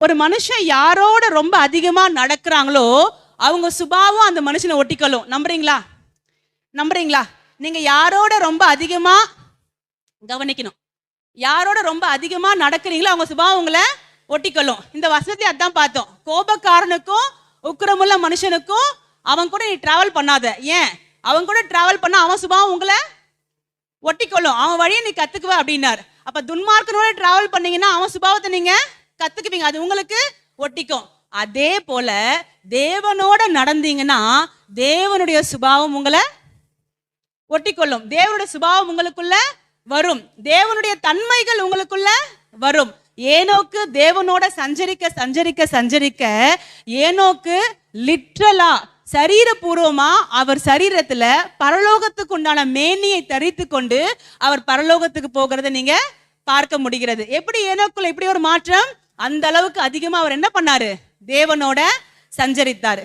ஒரு மனுஷன் யாரோட ரொம்ப அதிகமா நடக்கிறாங்களோ அவங்க சுபாவம் அந்த மனுஷனை ஒட்டிக்கொள்ளும். நம்புறீங்களா? நீங்க யாரோட ரொம்ப அதிகமா கவனிக்கணும். யாரோட ரொம்ப அதிகமா நடக்கிறீங்களோ அவங்க சுபாவம் உங்களை ஒட்டிக்கொள்ளும். இந்த வசனத்தை அதான் பார்த்தோம். கோபக்காரனுக்கும் உக்கிரமுள்ள மனுஷனுக்கும் அவன் கூட நீ டிராவல் பண்ணாத. ஏன்? அவன் கூட டிராவல் பண்ணா அவன் சுபாவம் உங்களை ஒட்டிக்கொள்ளும். அவன் வழியை நீ கத்துக்குவ அப்படின்னாரு. அப்ப துன்மார்க்கனோட டிராவல் பண்ணீங்கன்னா அவன் சுபாவத்தை நீங்க கத்துக்குவீங்க, அது உங்களுக்கு ஒட்டிக்கும். அதே போல தேவனோட நடந்தீங்கன்னா தேவனுடைய சுபாவம் உங்களை ஒட்டிக்கொள்ளும். தேவனுடைய சுபாவம் உங்களுக்குள்ள வரும். தேவனுடைய தன்மைகள் உங்களுக்குள்ள வரும். ஏனோக்கு தேவனோட சஞ்சரிக்க சஞ்சரிக்க சஞ்சரிக்க ஏனோக்கு லிட்ரலா சரீரபூர்வமா அவர் சரீரத்துல பரலோகத்துக்கு உண்டான மேனியை தரித்து கொண்டு அவர் பரலோகத்துக்கு போகிறத நீங்க பார்க்க முடிகிறது. எப்படி ஏனோக்குள்ள இப்படி ஒரு மாற்றம்? அந்த அளவுக்கு அதிகமா அவர் என்ன பண்ணாரு? தேவனோட சஞ்சரித்தாரு.